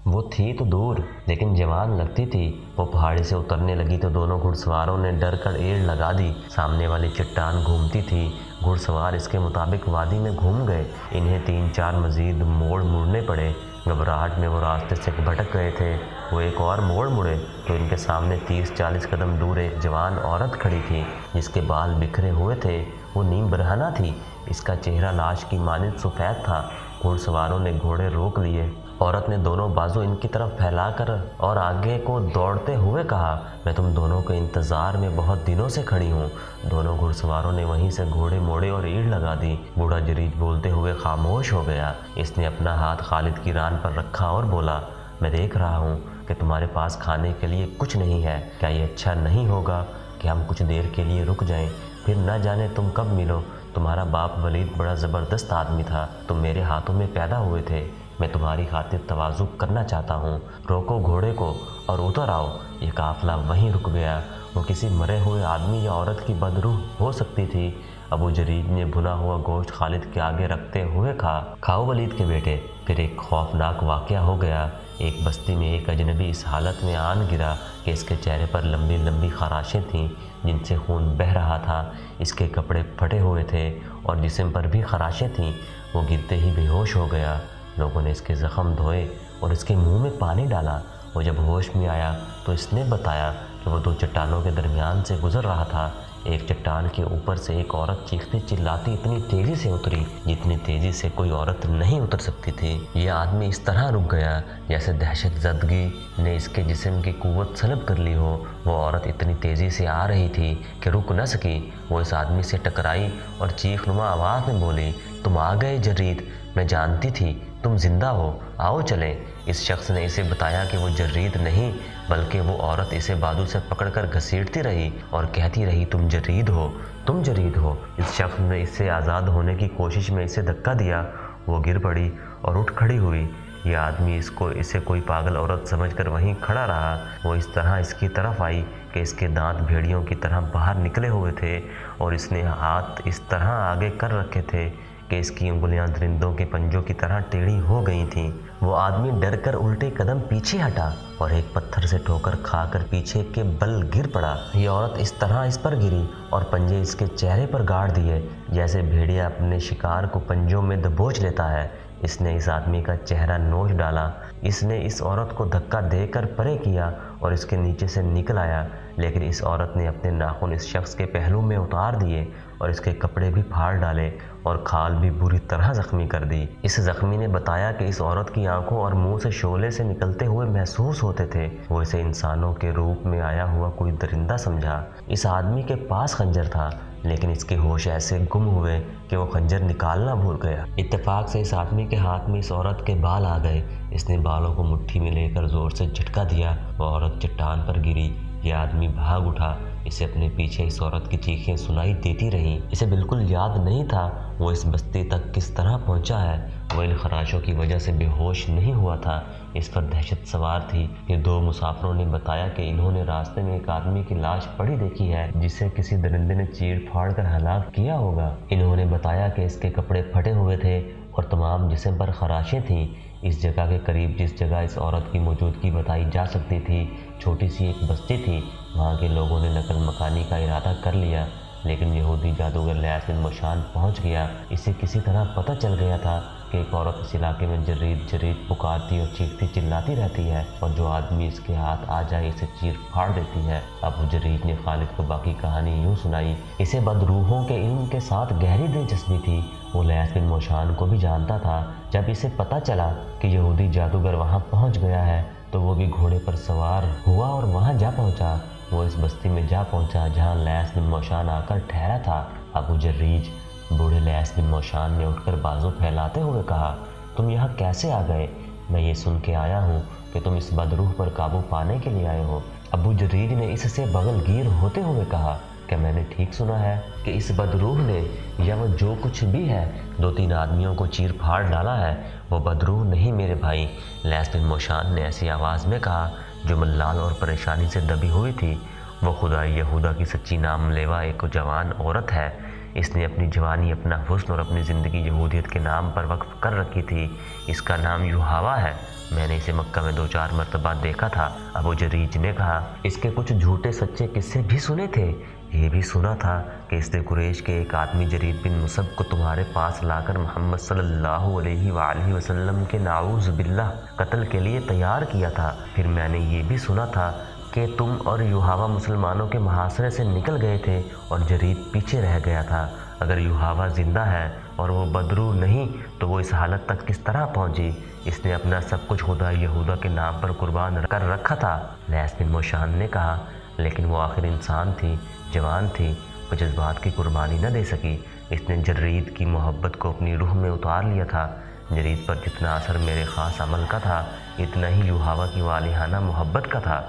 वो थी तो दूर लेकिन जवान लगती थी। वो पहाड़ी से उतरने लगी तो दोनों घुड़सवारों ने डर कर एड़ लगा दी। सामने वाली चट्टान घूमती थी। घुड़सवार इसके मुताबिक वादी में घूम गए। इन्हें 3-4 मजीद मोड़ मुड़ने पड़े। घबराहट में वो रास्ते से भटक गए थे। वो एक और मोड़ मुड़े तो इनके सामने 30-40 कदम दूर एक जवान औरत खड़ी थी जिसके बाल बिखरे हुए थे। वो नीम बरहना थी। इसका चेहरा लाश की मानिंद सफ़ेद था। घुड़सवारों ने घोड़े रोक लिए। औरत ने दोनों बाजू इनकी तरफ फैलाकर और आगे को दौड़ते हुए कहा, मैं तुम दोनों के इंतज़ार में बहुत दिनों से खड़ी हूँ। दोनों घुड़सवारों ने वहीं से घोड़े मोड़े और ईड़ लगा दी। बूढ़ा जरीज बोलते हुए खामोश हो गया। इसने अपना हाथ खालिद की रान पर रखा और बोला, मैं देख रहा हूँ कि तुम्हारे पास खाने के लिए कुछ नहीं है। क्या ये अच्छा नहीं होगा कि हम कुछ देर के लिए रुक जाएं? फिर न जाने तुम कब मिलो। तुम्हारा बाप वलीद बड़ा ज़बरदस्त आदमी था। तुम मेरे हाथों में पैदा हुए थे। मैं तुम्हारी खातिर तवाज़ु करना चाहता हूँ। रोको घोड़े को और उतर आओ। ये काफ़िला वहीं रुक गया। वो किसी मरे हुए आदमी या औरत की बदरूह हो सकती थी। अबू जरीद ने भुना हुआ गोश्त खालिद के आगे रखते हुए कहा, खाओ वलीद के बेटे। फिर एक खौफनाक वाक़या हो गया। एक बस्ती में एक अजनबी इस हालत में आन गिरा कि इसके चेहरे पर लंबी लंबी खराशें थीं जिनसे खून बह रहा था। इसके कपड़े फटे हुए थे और जिस्म पर भी खराशें थीं। वो गिरते ही बेहोश हो गया। लोगों ने इसके ज़ख्म धोए और इसके मुंह में पानी डाला। वो जब होश में आया तो इसने बताया कि वो 2 चट्टानों के दरमियान से गुजर रहा था। एक चट्टान के ऊपर से एक औरत चीखती चिल्लाती इतनी तेज़ी से उतरी जितनी तेज़ी से कोई औरत नहीं उतर सकती थी। ये आदमी इस तरह रुक गया जैसे दहशत ज़दगी ने इसके जिस्म की कुव्वत सलब कर ली हो। वो औरत इतनी तेज़ी से आ रही थी कि रुक न सकी। वो इस आदमी से टकराई और चीखनुमा आवाज़ में बोली, तुम आ गए जर्रीद। मैं जानती थी तुम जिंदा हो, आओ चलें। इस शख्स ने इसे बताया कि वो जर्रीद नहीं बल्कि वो औरत इसे बाजू से पकड़कर घसीटती रही और कहती रही, तुम जरीद हो, तुम जरीद हो। इस शख्स ने इससे आज़ाद होने की कोशिश में इसे धक्का दिया। वो गिर पड़ी और उठ खड़ी हुई। यह आदमी इसे कोई पागल औरत समझकर वहीं खड़ा रहा। वो इस तरह इसकी तरफ आई कि इसके दांत भेड़ियों की तरह बाहर निकले हुए थे और इसने हाथ इस तरह आगे कर रखे थे कि इसकी उंगलियां दरिंदों के पंजों की तरह टेढ़ी हो गई थीं। वो आदमी डरकर उल्टे कदम पीछे हटा और एक पत्थर से ठोकर खाकर पीछे के बल गिर पड़ा। ये औरत इस तरह इस पर गिरी और पंजे इसके चेहरे पर गाड़ दिए जैसे भेड़िया अपने शिकार को पंजों में दबोच लेता है। इसने इस आदमी का चेहरा नोच डाला। इसने इस औरत को धक्का देकर परे किया और इसके नीचे से निकल आया, लेकिन इस औरत ने अपने नाखून इस शख्स के पहलू में उतार दिए और इसके कपड़े भी फाड़ डाले और खाल भी बुरी तरह जख्मी कर दी। इस जख्मी ने बताया कि इस औरत की आंखों और मुंह से शोले से निकलते हुए महसूस होते थे। वो इसे इंसानों के रूप में आया हुआ कोई दरिंदा समझा। इस आदमी के पास खंजर था लेकिन इसके होश ऐसे गुम हुए कि वो खंजर निकालना भूल गया। इत्तेफाक से इस आदमी के हाथ में इस औरत के बाल आ गए। इसने बालों को मुट्ठी में लेकर जोर से झटका दिया। वो औरत चट्टान पर गिरी। यह आदमी भाग उठा। इसे अपने पीछे इस औरत की चीखें सुनाई देती रहीं। इसे बिल्कुल याद नहीं था वो इस बस्ती तक किस तरह पहुंचा है। वो इन खराशों की वजह से बेहोश नहीं हुआ था। इस पर दहशत सवार थी। ये 2 मुसाफिरों ने बताया कि इन्होंने रास्ते में एक आदमी की लाश पड़ी देखी है जिसे किसी दरिंदे ने चीर फाड़ कर हलाक किया होगा। इन्होंने बताया कि इसके कपड़े फटे हुए थे और तमाम जिस्म पर खराशें थीं। इस जगह के करीब जिस जगह इस औरत की मौजूदगी बताई जा सकती थी छोटी सी एक बस्ती थी। वहाँ के लोगों ने नकल मकानी का इरादा कर लिया लेकिन यहूदी जादूगर लैस बिन मोशान पहुँच गया। इसे किसी तरह पता चल गया था कि एक औरत इस इलाके में जरीद जरीद पुकारती और चीखती चिल्लाती रहती है और जो आदमी इसके हाथ आ जाए इसे चीर फाड़ देती है। अबू जरीद ने खालिद को बाकी कहानी यूँ सुनाई। इसे बदरूहों के इल्म के साथ गहरी दिलचस्पी थी। वो लैस बिन मोशान को भी जानता था। जब इसे पता चला कि यहूदी जादूगर वहाँ पहुँच गया है तो वो भी घोड़े पर सवार हुआ और वहाँ जा पहुँचा। वो इस बस्ती में जा पहुँचा जहाँ लैस बिन मोशान आकर ठहरा था। अबू जरीज बूढ़े लैस बिन मोशान ने उठकर बाजू फैलाते हुए कहा, तुम यहाँ कैसे आ गए? मैं ये सुन के आया हूँ कि तुम इस बदरूह पर काबू पाने के लिए आए हो। अबू जरीज ने इससे बगलगीर होते हुए कहा, क्या मैंने ठीक सुना है कि इस बदरूह ने या वो जो कुछ भी है 2-3 आदमियों को चीर फाड़ डाला है? वो बदरूह नहीं मेरे भाई, लैस बिन मोशान ने ऐसी आवाज़ में कहा जो मल्लाल और परेशानी से दबी हुई थी। वो खुदा यहूदा की सच्ची नाम लेवा एक जवान औरत है। इसने अपनी जवानी, अपना हुस्न और अपनी ज़िंदगी यहूदियत के नाम पर वक्फ कर रखी थी। इसका नाम युहावा है। मैंने इसे मक्का में 2-4 मरतबा देखा था। अबू जरीज ने कहा, इसके कुछ झूठे सच्चे किस्से भी सुने थे। ये भी सुना था कि इसने कुरैश के एक आदमी जरीद बिन मुसब को तुम्हारे पास लाकर मोहम्मद सल्लल्लाहु अलैहि वसल्लम के नाऊज़ बिल्लाह कत्ल के लिए तैयार किया था। फिर मैंने ये भी सुना था कि तुम और युहावा मुसलमानों के मुहासरे से निकल गए थे और जरीद पीछे रह गया था। अगर युहावा ज़िंदा है और वो बदरू नहीं तो वो इस हालत तक किस तरह पहुंची? इसने अपना सब कुछ खुदा यहूदा के नाम पर कुर्बान कर रखा था। लैस बिन मोशान ने कहा, लेकिन वो आखिर इंसान थी, जवान थी, वो जज्बात की कुर्बानी न दे सकी। इसने जरीद की मोहब्बत को अपनी रूह में उतार लिया था। जरीद पर जितना असर मेरे ख़ास अमल का था, इतना ही युहावा की वालिहाना मोहब्बत का था।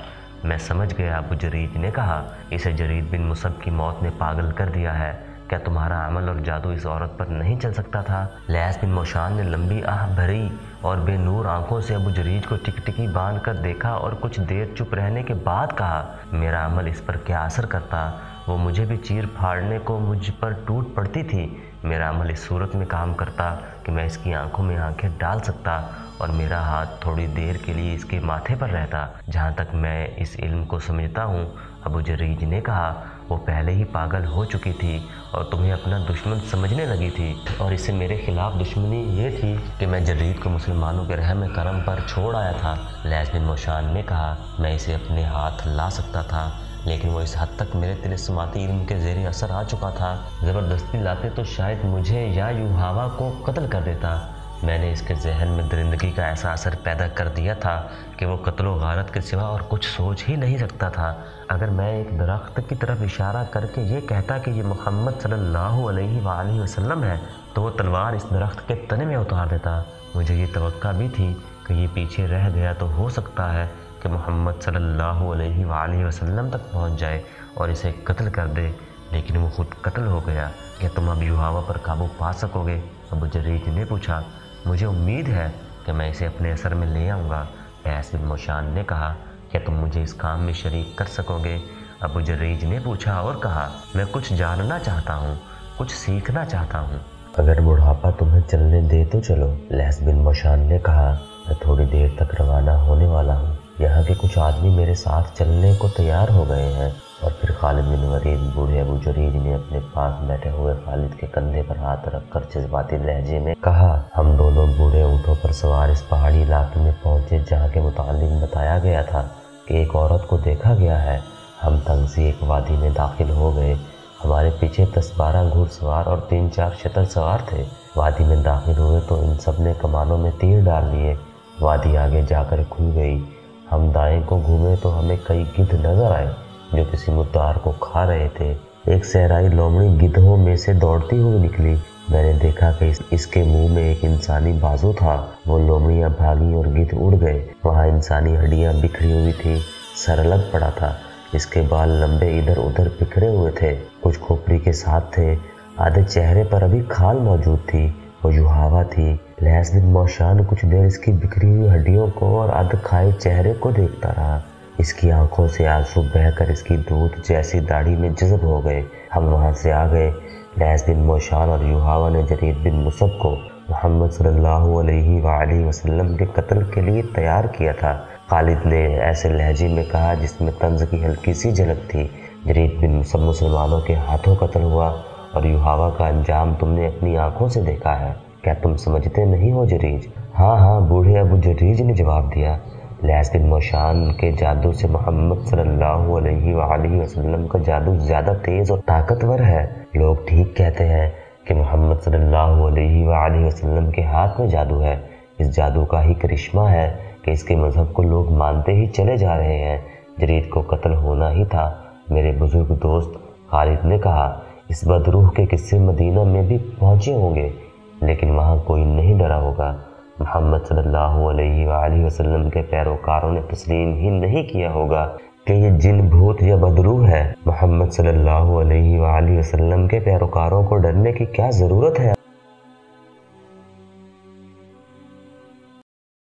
मैं समझ गया। अबू जरीद ने कहा, इसे जरीद बिन मुसब की मौत ने पागल कर दिया है। क्या तुम्हारा अमल और जादू इस औरत पर नहीं चल सकता था? लैस बिन मोशान ने लंबी आह भरी और बेनूर आंखों से अबू जरीद को टिकटिकी बांध कर देखा और कुछ देर चुप रहने के बाद कहा, मेरा अमल इस पर क्या असर करता? वो मुझे भी चीर फाड़ने को मुझ पर टूट पड़ती थी। मेरा अमल इस सूरत में काम करता कि मैं इसकी आंखों में आंखें डाल सकता और मेरा हाथ थोड़ी देर के लिए इसके माथे पर रहता। जहाँ तक मैं इस इल्म को समझता हूँ, अबू जरीद ने कहा, वो पहले ही पागल हो चुकी थी और तुम्हें अपना दुश्मन समझने लगी थी, और इससे मेरे खिलाफ दुश्मनी ये थी कि मैं जरीद को मुसलमानों के रहम करम पर छोड़ आया था। लैस बिन मोशान ने कहा, मैं इसे अपने हाथ ला सकता था, लेकिन वो इस हद तक मेरे तिलिस्माती इल्म के ज़ेरे असर आ चुका था। ज़बरदस्ती लाते तो शायद मुझे या युहावा को कत्ल कर देता। मैंने इसके जहन में दरिंदगी का ऐसा असर पैदा कर दिया था कि वो कत्ल व गारत के सिवा और कुछ सोच ही नहीं सकता था। अगर मैं एक दरख्त की तरफ इशारा करके ये कहता कि ये मोहम्मद सल्लल्लाहु अलैहि वसल्लम है, तो वो तलवार इस दरख्त के तने में उतार देता। मुझे ये तवक्का भी थी कि ये पीछे रह गया तो हो सकता है कि मोहम्मद सल्लल्लाहु अलैहि वसल्लम तक पहुँच जाए और इसे कत्ल कर दे, लेकिन वो खुद कत्ल हो गया। क्या तुम अब युहावा पर काबू पा सकोगे? अबू जरीद ने पूछा। मुझे उम्मीद है कि मैं इसे अपने असर में ले आऊँगा। लैस बिन मोशान ने कहा, क्या तुम मुझे इस काम में शरीक कर सकोगे? अबू जरीद ने पूछा और कहा, मैं कुछ जानना चाहता हूँ, कुछ सीखना चाहता हूँ। अगर बुढ़ापा तुम्हें चलने दे तो चलो। लैस बिन मोशान ने कहा, मैं थोड़ी देर तक रवाना होने वाला हूँ। यहाँ के कुछ आदमी मेरे साथ चलने को तैयार हो गए हैं। और फिर खालिद बिन वलीद बूढ़े अबू जरीद ने अपने पास बैठे हुए खालिद के कंधे पर हाथ रखकर जज्बाती लहजे में कहा, हम दोनों बूढ़े ऊँटों पर सवार इस पहाड़ी इलाके में पहुँचे जहाँ के मुतालिक बताया गया था कि एक औरत को देखा गया है। हम तंग सी एक वादी में दाखिल हो गए। हमारे पीछे 10-12 घुड़सवार और 3-4 शतर सवार थे। वादी में दाखिल हुए तो इन सब ने कमानों में तीर डाल लिए। वादी आगे जाकर खुल गई। हम दाएं को घूमे तो हमें कई गिद्ध नजर आए जो किसी मुर्दार को खा रहे थे। एक सहराई लोमड़ी गिद्धों में से दौड़ती हुई निकली। मैंने देखा कि इसके मुंह में एक इंसानी बाजू था। वो लोमड़ियां भागी और गिद्ध उड़ गए। वहाँ इंसानी हड्डियां बिखरी हुई थी। सर अलग पड़ा था। इसके बाल लंबे इधर उधर बिखरे हुए थे, कुछ खोपड़ी के साथ थे। आधे चेहरे पर अभी खाल मौजूद थी। वो युहावा थी। लैस बिन मोशान कुछ देर इसकी बिखरी हुई हड्डियों को और अध खाए चेहरे को देखता रहा। इसकी आंखों से आंसू बहकर इसकी दूध जैसी दाढ़ी में जज़ब हो गए। हम वहाँ से आ गए। लैस बिन मोशान और युहावा ने जरीद बिन मुसब को मोहम्मद सल्लल्लाहु अलैहि वसल्लम के कत्ल के लिए तैयार किया था। खालिद ने ऐसे लहजे में कहा जिसमें तंज की हल्की सी झलक थी। जरीद बिन मुसब मुसलमानों के हाथों कत्ल हुआ और युहावा का अंजाम तुमने अपनी आंखों से देखा है। क्या तुम समझते नहीं हो जरीज? हाँ हाँ, बूढ़े अबू जरीज ने जवाब दिया। लैस बिन मोशान के जादू से मोहम्मद सल्लल्लाहु अलैहि वसल्लम का जादू ज़्यादा तेज़ और ताकतवर है। लोग ठीक कहते हैं कि मोहम्मद सल्लल्लाहु अलैहि वसल्लम के हाथ में जादू है। इस जादू का ही करिश्मा है कि इसके मजहब को लोग मानते ही चले जा रहे हैं। जरीद को कत्ल होना ही था। मेरे बुजुर्ग दोस्त खालिद ने कहा, इस बदरूह के किस्से मदीना में भी पहुँचे होंगे, लेकिन वहाँ कोई नहीं डरा होगा। मोहम्मद सल्लल्लाहु अलैहि वसल्लम के पैरोकारों ने तस्लीम ही नहीं किया होगा कि ये जिन भूत या बदरूह है। मोहम्मद सल्लल्लाहु अलैहि वसल्लम के पैरोकारों को डरने की क्या ज़रूरत है?